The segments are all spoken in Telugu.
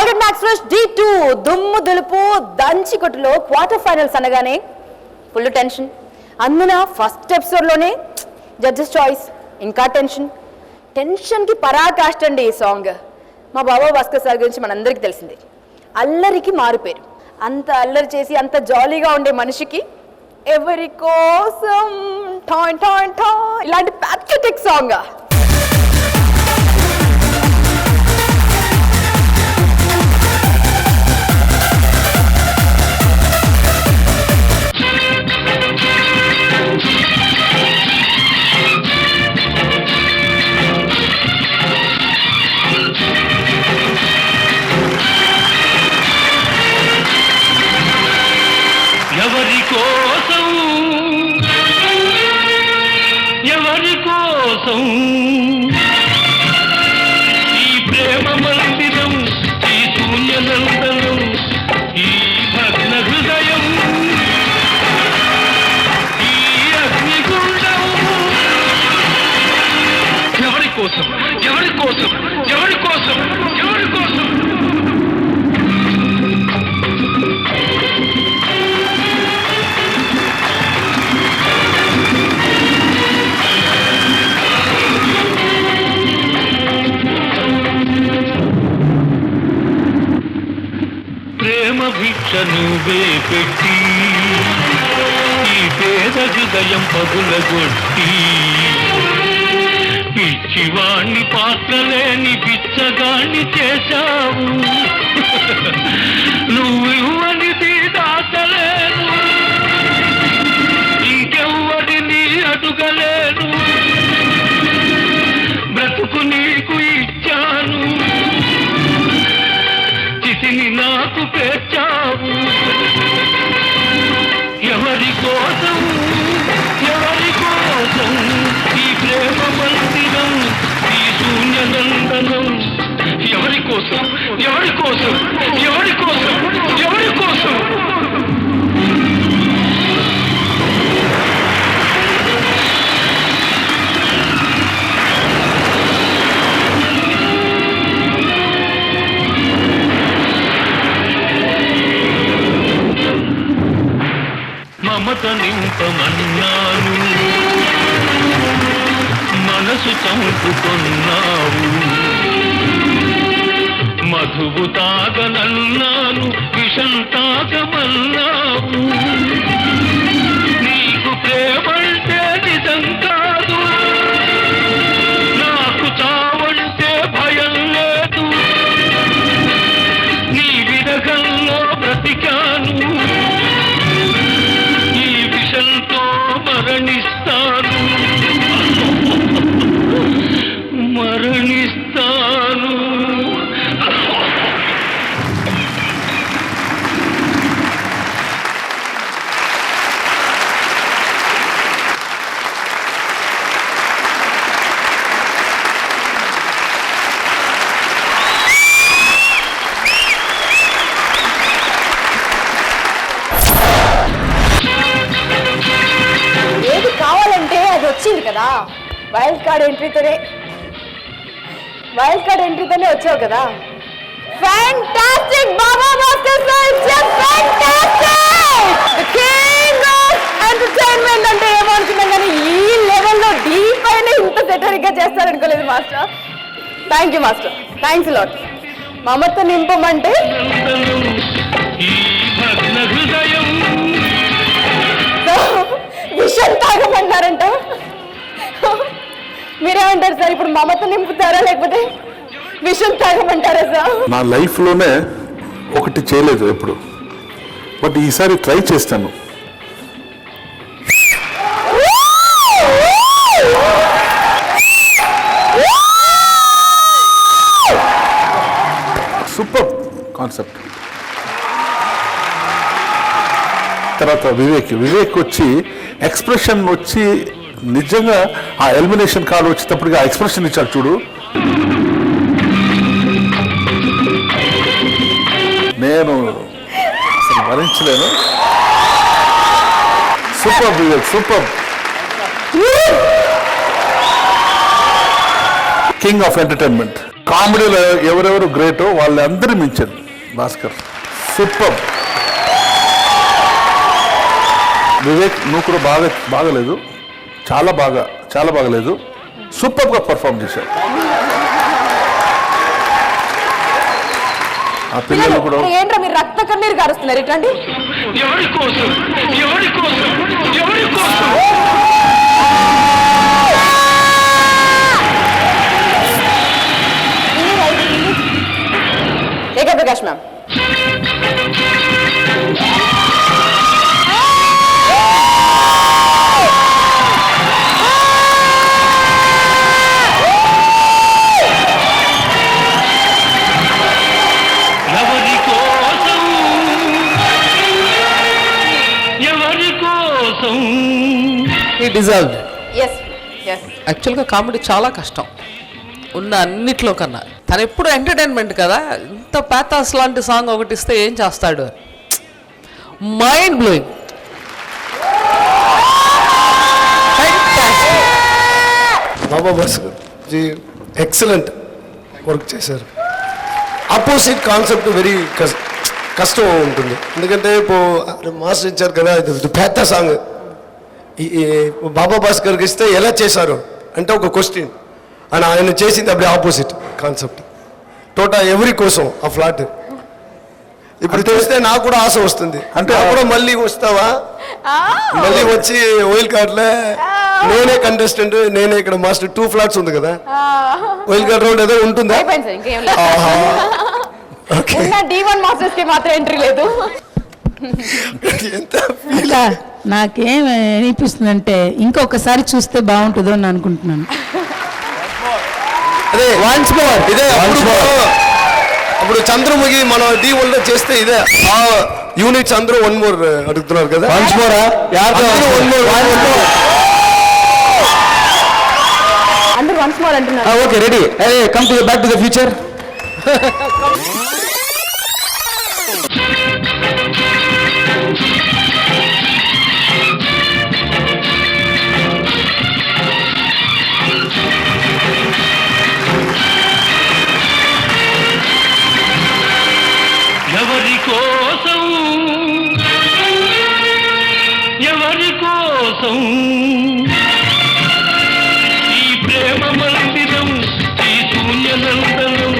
Colgate Max Fresh D2 దుమ్ము దులుపు దంచి కొట్టులో క్వార్టర్ ఫైనల్స్ అనగానే ఫుల్ టెన్షన్. అందున ఫస్ట్ ఎపిసోడ్లోనే జడ్జెస్ చాయిస్, ఇంకా టెన్షన్కి పరాకాష్ట అండి ఈ సాంగ్. మా బాబా భాస్కర్ సార్ గురించి మనందరికీ తెలిసిందే. అల్లరికి మారుపేరు. అంత అల్లరి చేసి అంత జాలీగా ఉండే మనిషికి ఎవరి కోసం టాయ్ టాయ్ టాయ్ ఇలాంటి ప్యాథెటిక్ సాంగ్. ఈ ప్రేమ మందిరం, ఈ శూన్యనందనం, ఈ భగ్న హృదయం, ఈ అగ్నిగుండం ఎవరి కోసం, ఎవరి కోసం, ఎవరి కోసం, ఎవరి కోసం? భిక్ష నువ్వే పెట్టి ఈ పేద హృదయం పగులగొట్టి పిచ్చివాణ్ణి పాత్రలేని పిచ్చగాణ్ణి చేశావు. నువ్వు ఇవ్వనిది దాచలేను, ఇంకెవ్వడిని అడుగలేను, బ్రతుకు నీకు ఇచ్చాను, చితిని నాకు పేర్చావు. ఎవరి కోసం, ఎవరి కోసం ఈ ప్రేమ మందిరం, ఈ శూన్యనందనం, ఎవరి కోసం, ఎవరి కోసం, ఎవరి కోసం, ఎవరి కోసం? మమత నింపమన్నాను, మనసు చంపుకొన్నావు. మధువు తాగనన్నాను, విషం తాగమన్నావు. నీకు ప్రేమంటే నిజం కాదు, నాకు చావంటే భయం లేదు. నీ విరగంలో బ్రతికాను, మరణిస్తాను, మరణిస్తాను. వచ్చింది కదా వైల్డ్ కార్డ్ ఎంట్రీతోనే వచ్చావు కదా. Fantastic Baba Bhaskar sir, fantastic. The king of entertainment అంటే ఏమో అనుకున్నాం కానీ ఈ లెవెల్లో డీప్ అయిన ఇంత సెటరిక్ గా చేస్తారనుకోలేదు master. Thank you master, thanks lot. Mamata నింపమంటే విషయం తాగమన్నారంట. మీరేమంటారు సార్? ఇప్పుడు మమత నింపుతారా లేకపోతే విషయం తాగమంటారా సార్? నా లైఫ్లోనే ఒకటి చేయలేదు ఎప్పుడు, బట్ ఈసారి ట్రై చేస్తాను. Super concept. తర్వాత వివేక్ వచ్చి ఎక్స్ప్రెషన్ వచ్చి నిజంగా ఆ ఎలిమినేషన్ కార్డు వచ్చేటప్పటికి ఆ ఎక్స్ప్రెషన్ ఇచ్చాడు చూడు. నేను అసలు భరించలేను. Super Vivek, super. King of entertainment. కామెడీలో ఎవరెవరు గ్రేటో వాళ్ళందరూ మించారు భాస్కర్. సూపర్. వివేక్ నువ్వు కూడా బాగలేదు, చాలా బాగలేదు, సూపర్గా పర్ఫామ్ చేశారు. ఆ పిల్లలు కూడా ఏంట్రా మీరు రక్త కన్నీరు గారుస్తున్నారు ఇట్లాంటి ఎవరి కోసం ఎవరి కోసం ఎవరి కోసం ఏకే ప్రకాష్ మ్యామ్. ఎవరి కోసం ఎవరి కోసం ఈ డిజర్వ్డ్. ఎస్ ఎస్ యాక్చువల్గా కామెడీ చాలా కష్టం ఉన్న అన్నిట్లో కన్నా. తను ఎప్పుడు ఎంటర్టైన్మెంట్ కదా, ఇంత ప్యాథాస్ లాంటి సాంగ్ ఒకటి ఇస్తే ఏం చేస్తాడు. Mind blowing. Baba Bhaskar ji excellent work చేశారు. ఆపోజిట్ కాన్సెప్ట్ వెరీ కష్టం ఉంటుంది, ఎందుకంటే ఇప్పుడు మాస్టర్ ఇచ్చారు కదా, ఇది పెద్ద సాంగ్ బాబా భాస్కర్కి ఇస్తే ఎలా చేశారు అంటే ఒక క్వశ్చన్ అని ఆయన చేసింది అప్పుడే ఆపోజిట్ కాన్సెప్ట్ టోటల్ ఎవరి కోసం ఆ ఫ్లాట్. ఇప్పుడు చూస్తే నాకు కూడా ఆశ వస్తుంది, అంటే కూడా మళ్ళీ వస్తావా, మళ్ళీ వచ్చి ఓయిల్ కార్డ్లే నేనే కంటెస్టెంట్, నేనే ఇక్కడ మాస్టర్ 2 ఫ్లాట్స్ ఉంది కదా, ఓయిల్ కార్డ్ రౌండ్ ఏదో ఉంటుందా? అయిపోయింది సార్, ఇంకేం లేదు. ఉన్న D1 మాస్టర్స్ కి మాత్రం ఎంట్రీ లేదు. ఎంత అట్లా నాకేం అనిపిస్తుందంటే ఇంకొకసారి చూస్తే బాగుంటుందో అని అనుకుంటున్నాను. అదే వన్స్ మోర్ ఇదే అప్పుడు చంద్రముఖి మనం D1 లో చేస్తే ఇదే ఆ యూనిట్స్ అందరూ 1 more అడుగుతున్నారు కదా. వన్స్ మోర్ అందరూ వన్స్ మోర్ అంటున్నారు. Okay ready. Come to back to the future. ఎవరి కోసం ఎవరి కోసం ఈ ప్రేమ మందిరం, ఈ శూన్యనందనం,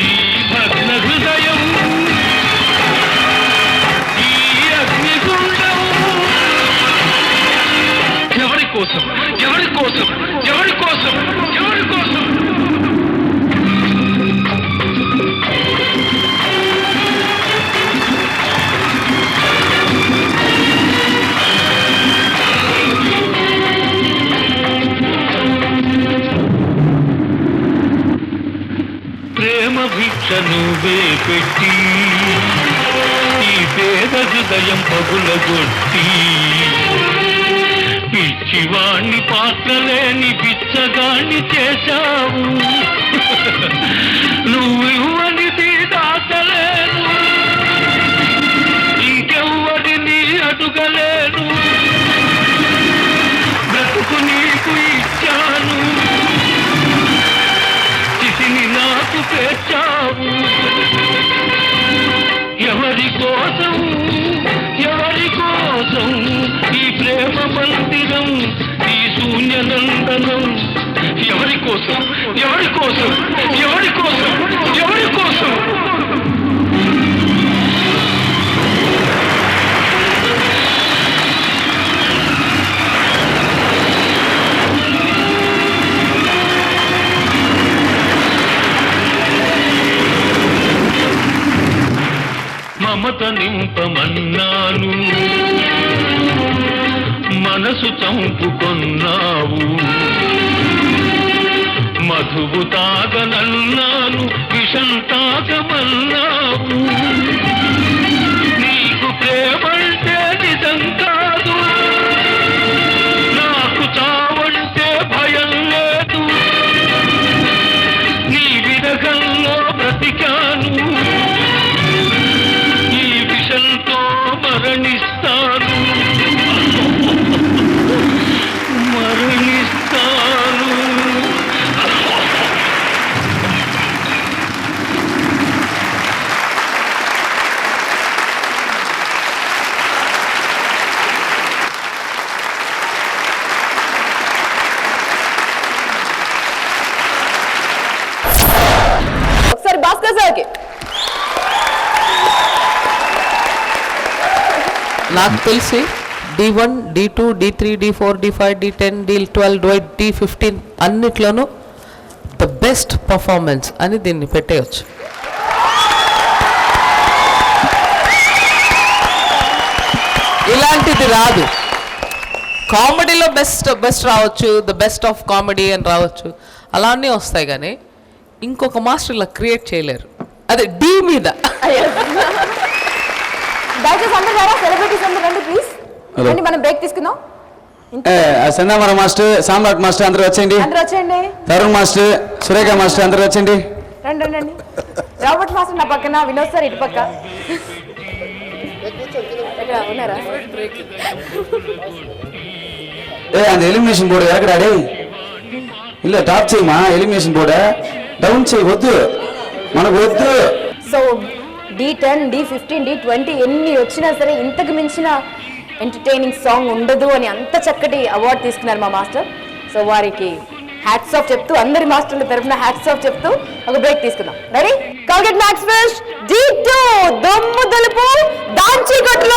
ఈ భగ్న హృదయం, ఈ అగ్నిగుండం. ఎవరి కోసం ఎవరి కోసం ఎవరి కోసం ఎవరి కోసం ప్రేమ భిక్ష నువ్వే పెట్టి ఈ పేద హృదయం పగులగొట్టి పిచ్చివాణ్ణి పాత్రలేని పిచ్చగాణ్ణి చేశావు. నువ్వు ఇవ్వనిది దాచలేను, ఇంకెవ్వరిని అడుగలేను, బ్రతుకు నీకు ఇచ్చాను, చితిని నాకు పేర్చావు. ఎవరి కోసం ఎవరి కోసం ఈ ప్రేమ మందిరం, ఈ శూన్యనందనం. ఎవరి కోసం ఎవరి కోసం ఎవరి కోసం ఎవరి కోసం మమత నింపమన్నాను, మనసు చంపుకొన్నావు. మధువు తాగనన్నాను, విషం తాగమన్నావు. నీకు ప్రేమంటే నిజం కాదు, నాకు చావంటే భయం లేదు. నీ విరగంలో బ్రతికాను, ఈ విషంతో మరణిస్తాను మరణిస్తాను. సార్కి. నాకు తెలిసి D1, D2, D3, D4, D5, D10, D12, D15 అన్నిట్లోనూ ద బెస్ట్ పర్ఫార్మెన్స్ అని దీన్ని పెట్టేయచ్చు. ఇలాంటిది రాదు. కామెడీలో బెస్ట్ రావచ్చు, ద బెస్ట్ ఆఫ్ కామెడీ అని రావచ్చు, అలానే వస్తాయి. కానీ ఇంకొక మాస్టర్ ఇలా క్రియేట్ చేయలేరు. అదే డి మీద. దయచేసి అందరు రారా, సెలబ్రిటీస్ అందరూ రండి ప్లీజ్. రండి, మనం బ్రేక్ తీసుకుందాం. సందామర మాస్టర్, సామ్రాట్ మాస్టర్ అందరూ వచ్చేయండి. అందరూ వచ్చేయండి. తరుణ్ మాస్టర్, సురేఖ మాస్టర్ అందరూ వచ్చేయండి. రండి రండి. రాబర్ట్ మాస్టర్ నా పక్కన, వినోద్ సార్ ఇటు పక్క. ఎక్కడ ఉన్నారా? அந்த எலிமினேஷன் போர்டு இறக்குறாடே. இல்ல டாப் செய்யுமா, எலிமினேஷன் போர்டு డౌన్ చేయి, వద్దు మనకు వద్దు. సో D10, D15, D20 ఎన్ని వచ్చినా సరే ఇంతకు మించిన ఎంటర్టైనింగ్ సాంగ్ ఉండదు అని అంత చక్కటి అవార్డు తీసుకున్నారు మా మాస్టర్. సో వారికి హ్యాట్స్ ఆఫ్ చెప్తూ, అందరి మాస్టర్ల తరఫున హ్యాట్స్ ఆఫ్ చెప్తూ ఒక బ్రేక్ తీసుకుందాం. Ready? Colgate max fresh D2 దమ్ము దులుపు దాంచి కొట్టులో